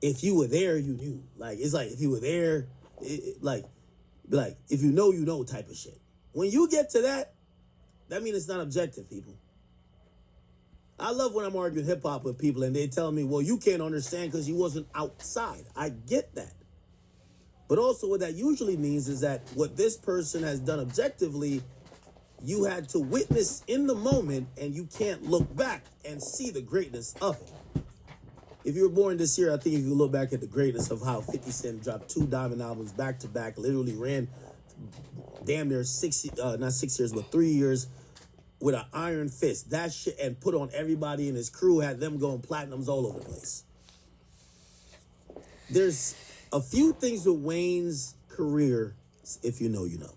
if you were there, you knew. Like, it's like if you were there, like if you know type of shit. When you get to that means it's not objective, people. I love when I'm arguing hip hop with people and they tell me, well, you can't understand because you wasn't outside. I get that. But also what that usually means is that what this person has done objectively, you had to witness in the moment and you can't look back and see the greatness of it. If you were born this year, I think if you look back at the greatness of how 50 Cent dropped 2 diamond albums back to back, literally ran damn near 3 years with an iron fist. That shit, and put on everybody in his crew, had them going platinums all over the place. There's a few things with Wayne's career, if you know, you know.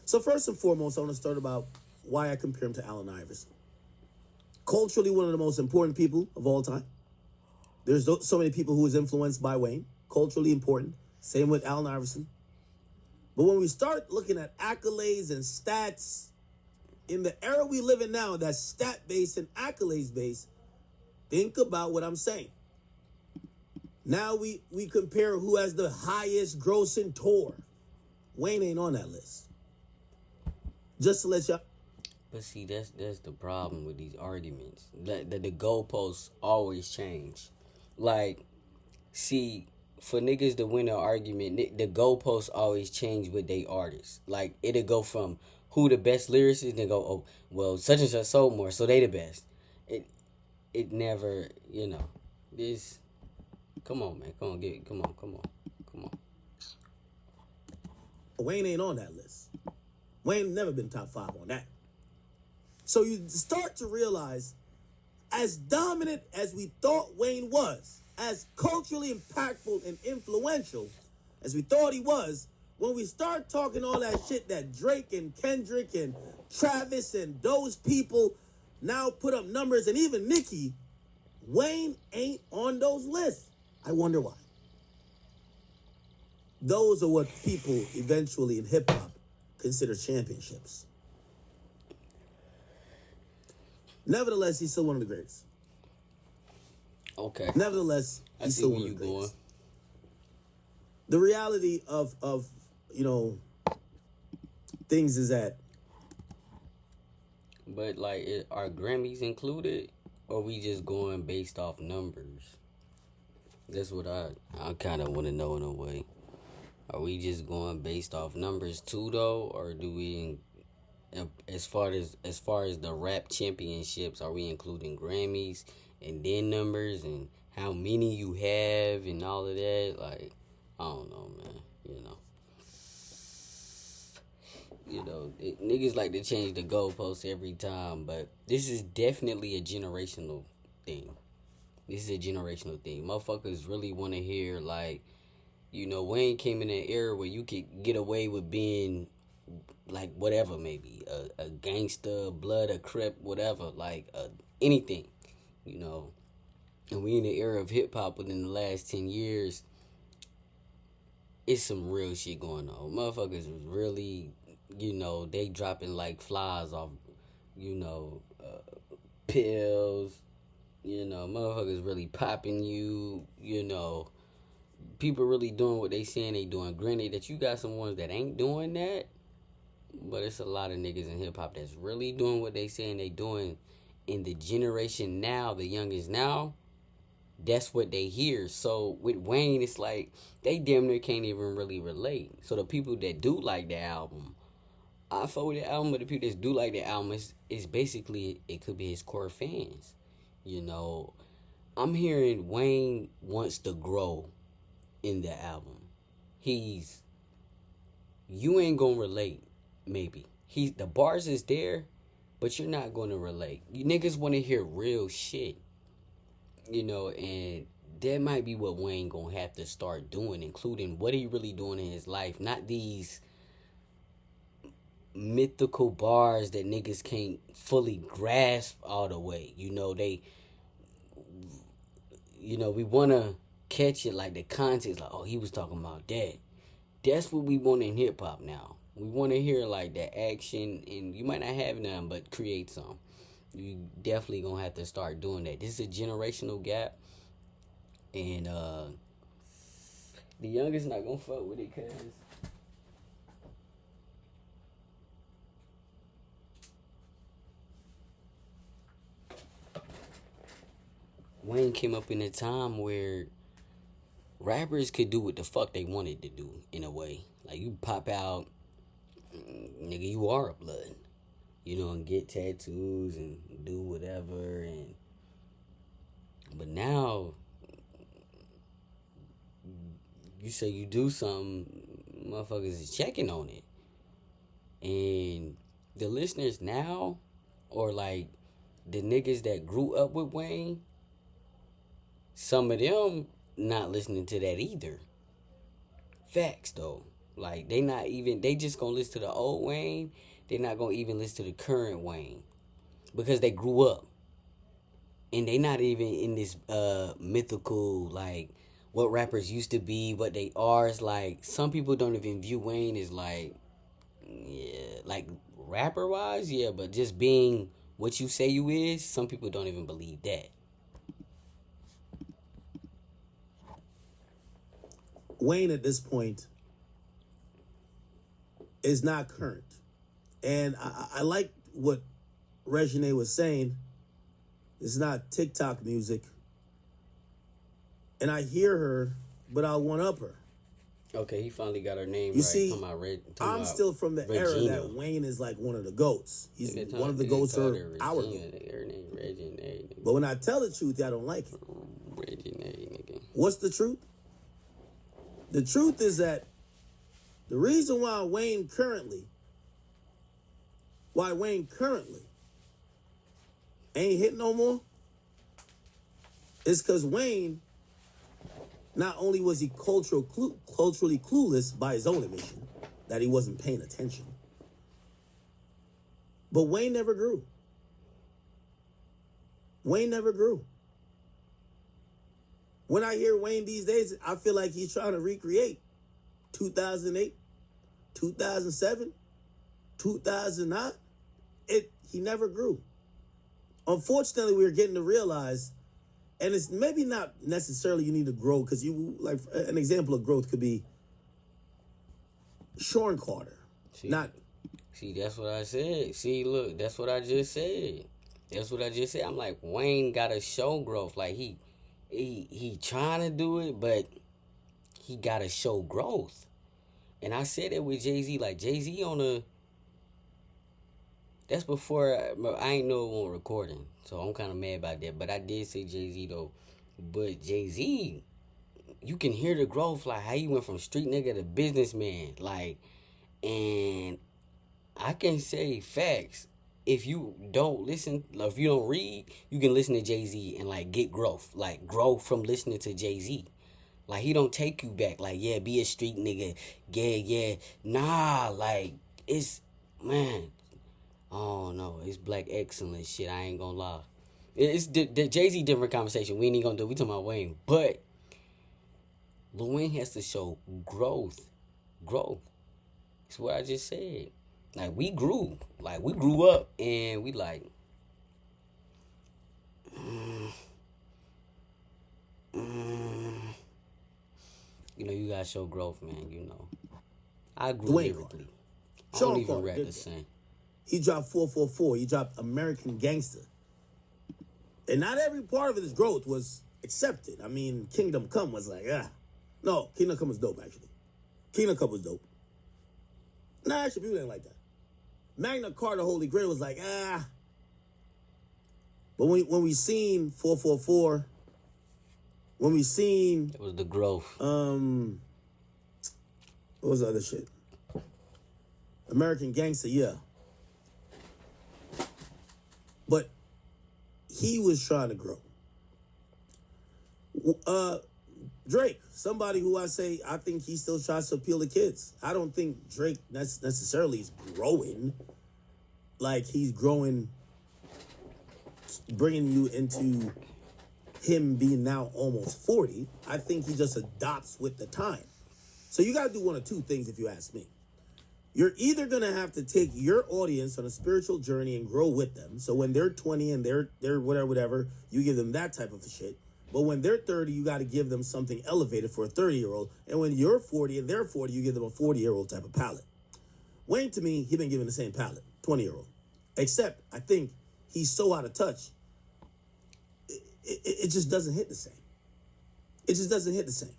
So first and foremost, I want to start about why I compare him to Allen Iverson. Culturally, one of the most important people of all time. There's so many people who was influenced by Wayne. Culturally important. Same with Allen Iverson. But when we start looking at accolades and stats, in the era we live in now, that's stat-based and accolades-based, think about what I'm saying. Now we compare who has the highest grossing tour. Wayne ain't on that list. Just to let y'all... But see, that's the problem with these arguments. That the goalposts always change. Like, see, for niggas to win an argument, the goalposts always change with they artists. Like, it'll go from who the best lyricist, and they go, oh, well, such and such sold more, so they the best. It never, this... Come on, man. Come on. Wayne ain't on that list. Wayne never been top 5 on that. So you start to realize, as dominant as we thought Wayne was, as culturally impactful and influential as we thought he was, when we start talking all that shit that Drake and Kendrick and Travis and those people now put up numbers, and even Nicki, Wayne ain't on those lists. I wonder why. Those are what people eventually in hip-hop consider championships. Nevertheless, he's still one of the greats. Okay. Nevertheless, he's still one of the greats. The reality of things is that... But, like, are Grammys included, or we just going based off numbers? That's what I kind of want to know in a way. Are we just going based off numbers too, though, or do we, as far as the rap championships, are we including Grammys and then numbers and how many you have and all of that? Like, I don't know, man. Niggas like to change the goalposts every time, but this is definitely a generational thing. Motherfuckers really want to hear, like, Wayne came in an era where you could get away with being, like, whatever, maybe, a gangster, blood, a crip, whatever, like, anything, And we in the era of hip-hop within the last 10 years, it's some real shit going on. Motherfuckers was really, they dropping like flies off, pills. Motherfuckers really popping you, People really doing what they saying they doing. Granted that you got some ones that ain't doing that, but it's a lot of niggas in hip-hop that's really doing what they saying they doing. In the generation now, the youngest now, that's what they hear. So with Wayne, it's like they damn near can't even really relate. So the people that do like the album, I fuck with the album, but the people that do like the album is basically, it could be his core fans. I'm hearing Wayne wants to grow in the album. You ain't gonna relate, maybe. The bars is there, but you're not gonna relate. You niggas wanna hear real shit. And that might be what Wayne gonna have to start doing, including what he really doing in his life. Not these mythical bars that niggas can't fully grasp all the way. We want to catch it, like the context, like, oh, he was talking about that. That's what we want in hip-hop now. We want to hear, like, that action, and you might not have none, but create some. You definitely going to have to start doing that. This is a generational gap, And the youngest not gonna fuck with it, cause Wayne came up in a time where rappers could do what the fuck they wanted to do in a way. Like you pop out, nigga, you are a blood, you know, and get tattoos and do whatever. And but now, you say you do something, motherfuckers is checking on it, and the listeners now, or like the niggas that grew up with Wayne, some of them not listening to that either. Facts though. Like they just gonna listen to the old Wayne. They not gonna even listen to the current Wayne. Because they grew up. And they not even in this mythical, like, what rappers used to be, what they are. It's like, some people don't even view Wayne as like, yeah, like rapper wise, yeah, but just being what you say you is, some people don't even believe that. Wayne at this point is not current. And I like what Regine was saying. It's not TikTok music. And I hear her, but I'll one-up her. Okay, he finally got her name you right. See, I'm still from the era that Wayne is like one of the GOATs. He's one of the GOATs or our GOAT. But when I tell the truth, I don't like it. What's the truth? The truth is that the reason why Wayne currently ain't hit no more is because Wayne, not only was he culturally clueless by his own admission, that he wasn't paying attention, but Wayne never grew. Wayne never grew. When I hear Wayne these days, I feel like he's trying to recreate 2008, 2007, 2009. He never grew. Unfortunately, we're getting to realize, and it's maybe not necessarily you need to grow, because you, like, an example of growth could be Sean Carter. See, that's what I said. See, look, that's what I just said. I'm like, Wayne got to show growth. Like, he trying to do it, but he got to show growth. And I said it with Jay-Z. Like, Jay-Z that's before I ain't know it wasn't recording, so I'm kind of mad about that. But I did say Jay-Z though. But Jay-Z, you can hear the growth, like how he went from street nigga to businessman, like, and I can say facts. If you don't listen, like, if you don't read, you can listen to Jay-Z and like get growth, like grow from listening to Jay-Z. Like, he don't take you back, like, yeah, be a street nigga, yeah, nah, like, it's, man. Oh no, it's black excellence shit. I ain't gonna lie. It's the Jay-Z different conversation. We ain't gonna do. We talking about Wayne, but Lil Wayne has to show growth. It's what I just said. Like, we grew up, and we like, you know, you gotta show growth, man. You know, I grew lyrically. I don't even rap the same. He dropped 444. He dropped American Gangster. And not every part of his growth was accepted. I mean, Kingdom Come was like, No, Kingdom Come was dope, actually. Kingdom Come was dope. Nah, actually, people didn't like that. Magna Carta Holy Grail was like, But when we seen 444, when we seen... It was the growth. What was the other shit? American Gangster, yeah. But he was trying to grow. Drake, somebody who I think he still tries to appeal to kids. I don't think Drake necessarily is growing. Like, he's growing, bringing you into him being now almost 40. I think he just adopts with the time. So you got to do one of two things, if you ask me. You're either going to have to take your audience on a spiritual journey and grow with them. So when they're 20 and they're whatever, you give them that type of shit. But when they're 30, you got to give them something elevated for a 30-year-old. And when you're 40 and they're 40, you give them a 40-year-old type of palette. Wayne, to me, he been given the same palette, 20-year-old. Except, I think he's so out of touch, it just doesn't hit the same. It just doesn't hit the same.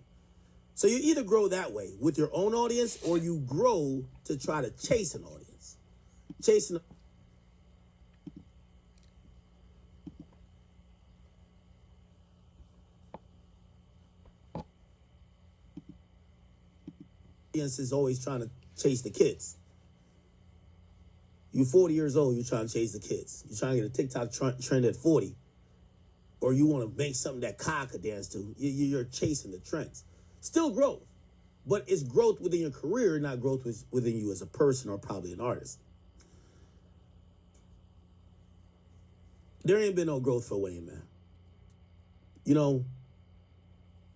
So you either grow that way with your own audience, or you grow to try to chase an audience. Chasing audience is always trying to chase the kids. You're 40 years old, you're trying to chase the kids. You're trying to get a TikTok trend at 40. Or you want to make something that Kyle could dance to. You're chasing the trends. Still growth. But it's growth within your career, not growth within you as a person or probably an artist. There ain't been no growth for Wayne, man. You know,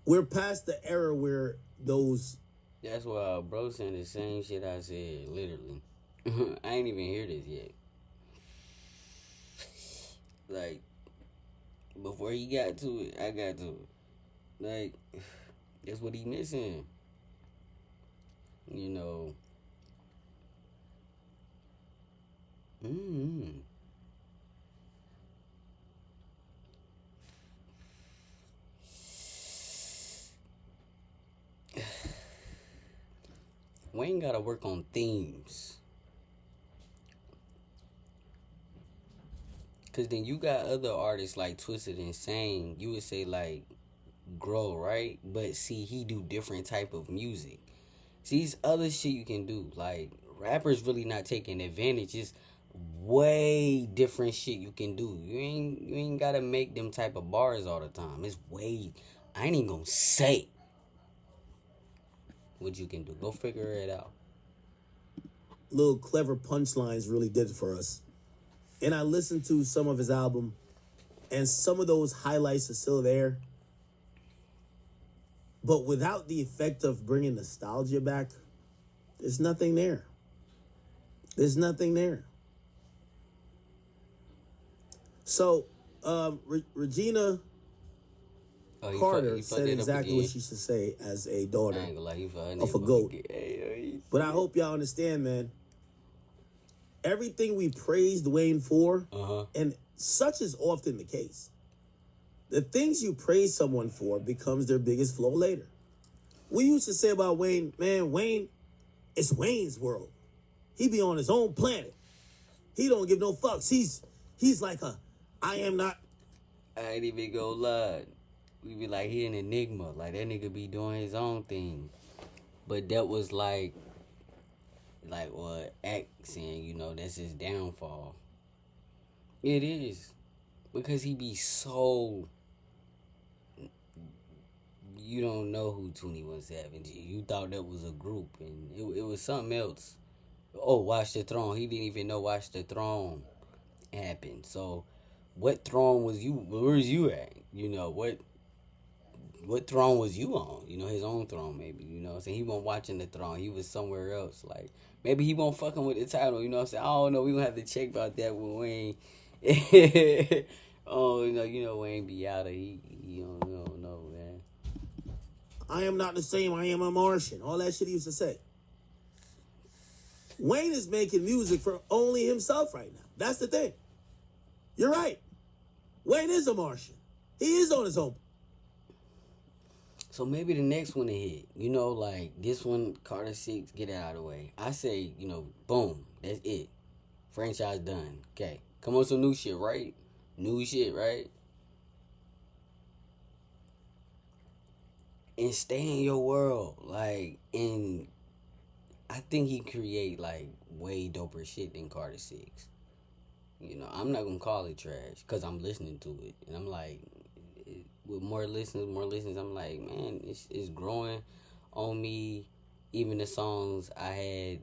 we're past the era where those... That's why bro saying the same shit I said, literally. I ain't even hear this yet. Like, before he got to it, I got to it. Like, that's what he missing. You know. Wayne gotta work on themes. Cause then you got other artists like Twisted Insane. You would say like grow, right? But see, he do different type of music. See, these other shit you can do. Like rappers really not taking advantage. It's way different shit you can do. You ain't gotta make them type of bars all the time. It's way. I ain't even gonna say what you can do. Go figure it out. Little clever punchlines really did it for us. And I listened to some of his album, and some of those highlights are still there. But without the effect of bringing nostalgia back, there's nothing there. There's nothing there. So, Regina Carter said exactly what she should say as a daughter of a goat. But I hope y'all understand, man. Everything we praised Wayne for, and such is often the case, the things you praise someone for becomes their biggest flaw later. We used to say about Wayne, man, Wayne, it's Wayne's world. He be on his own planet. He don't give no fucks. He's like I am not. I ain't even gonna lie. We be like, he an enigma. Like, that nigga be doing his own thing. But that was like what Act saying, you know, that's his downfall. It is. Because he be so... You don't know who 21 Savage is. You thought that was a group, and it was something else. Oh, Watch the Throne. He didn't even know Watch the Throne happened. So, what throne was you... Where was you at? You know, what throne was you on? You know, his own throne, maybe. You know what I'm saying? He wasn't watching the throne. He was somewhere else. Like, maybe he won't fucking with the title. You know what I'm saying? I don't know. We gonna have to check about that with Wayne. Oh, you know Wayne be out of he don't know, man. I am not the same. I am a Martian. All that shit he used to say. Wayne is making music for only himself right now. That's the thing. You're right. Wayne is a Martian. He is on his own. So maybe the next one to hit, you know, like this one, Carter 6, get it out of the way. I say, you know, boom, that's it. Franchise done. Okay. Come on, some new shit, right? New shit, right? And stay in your world. Like, and I think he create, like, way doper shit than Carter 6. You know, I'm not going to call it trash because I'm listening to it. And I'm like... With more listens, I'm like, man, it's growing on me. Even the songs I had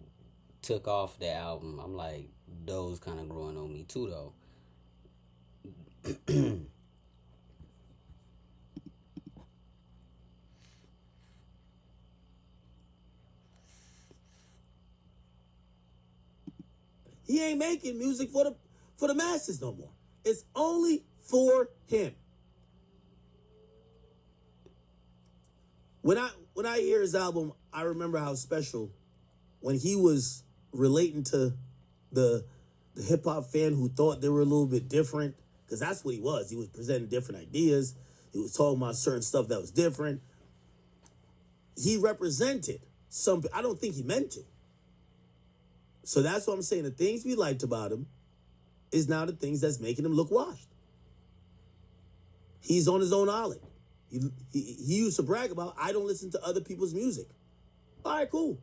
took off the album, I'm like, those kind of growing on me too, though. He ain't making music for the masses no more. It's only for him. when I hear his album, I remember how special when he was relating to the hip hop fan who thought they were a little bit different, because that's what he was. He was presenting different ideas. He was talking about certain stuff that was different. He represented some. I don't think he meant to. So that's what I'm saying. The things we liked about him is now the things that's making him look washed. He's on his own island. He used to brag about, I don't listen to other people's music. All right, cool.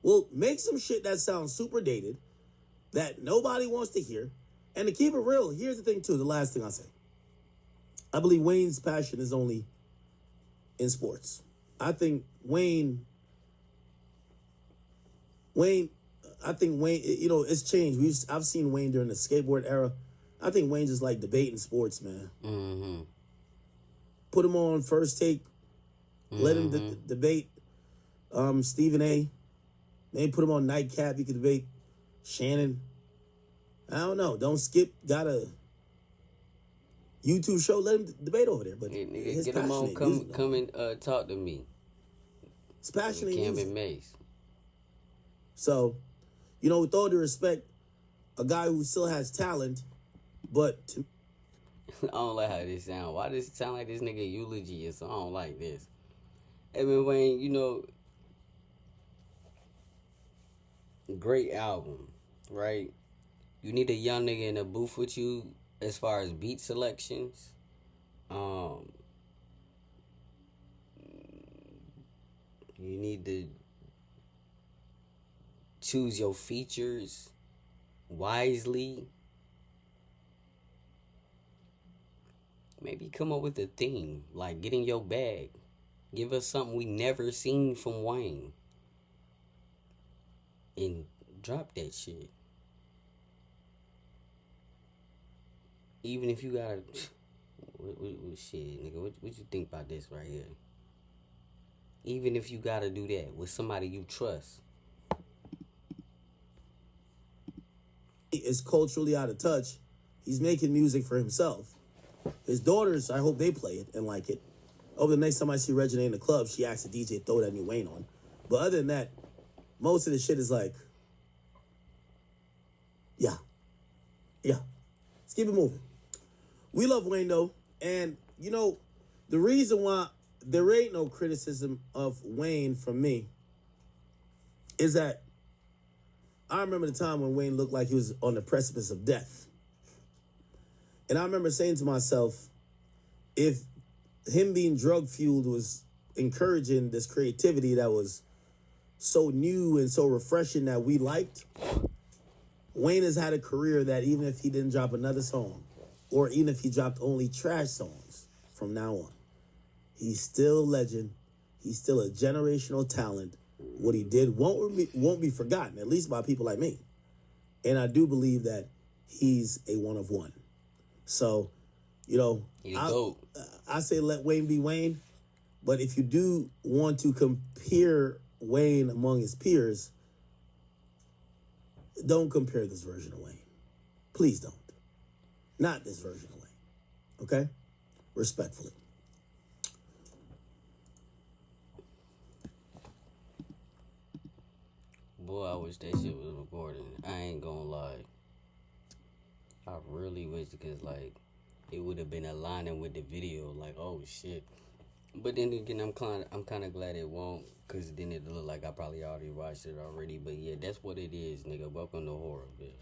Well, make some shit that sounds super dated, that nobody wants to hear. And to keep it real, here's the thing too, the last thing I'll say. I believe Wayne's passion is only in sports. I think Wayne, you know, it's changed. I've seen Wayne during the skateboard era. I think Wayne just like debating sports, man. Mm-hmm. Put him on First Take. Let him debate Stephen A. Maybe put him on Nightcap. He could debate Shannon. I don't know. Don't skip. Got a YouTube show. Let him debate over there. But his get him on. Come and talk to me. His passion ain't Cam music. and Mace. So, you know, with all due respect, a guy who still has talent, but I don't like how this sound. Why does it sound like this nigga eulogy or something? I don't like this. I mean, Wayne, you know, great album, right? You need a young nigga in the booth with you as far as beat selections. You need to choose your features wisely. Maybe come up with a theme, like get in your bag. Give us something we never seen from Wayne. And drop that shit. Even if you gotta... What shit, nigga? What you think about this right here? Even if you gotta do that with somebody you trust. Is culturally out of touch. He's making music for himself. His daughters, I hope they play it and like it. Over the next time I see Regina in the club, she asks the DJ, throw that new Wayne on. But other than that, most of the shit is like, yeah. Let's keep it moving. We love Wayne, though. And, you know, the reason why there ain't no criticism of Wayne from me is that I remember the time when Wayne looked like he was on the precipice of death. And I remember saying to myself, if him being drug-fueled was encouraging this creativity that was so new and so refreshing that we liked, Wayne has had a career that even if he didn't drop another song, or even if he dropped only trash songs from now on, he's still a legend. He's still a generational talent. What he did won't be forgotten, at least by people like me. And I do believe that he's a one of one. So, you know, I say let Wayne be Wayne. But if you do want to compare Wayne among his peers, don't compare this version of Wayne. Please don't. Not this version of Wayne. Okay? Respectfully. Boy, I wish that shit was recorded. I ain't gonna lie. I really wish, because like it would have been aligning with the video. Like, oh shit. But then again, I'm kind of glad it won't, because then it look like I probably already watched it already. But yeah, that's what it is, nigga. Welcome to Horrorville.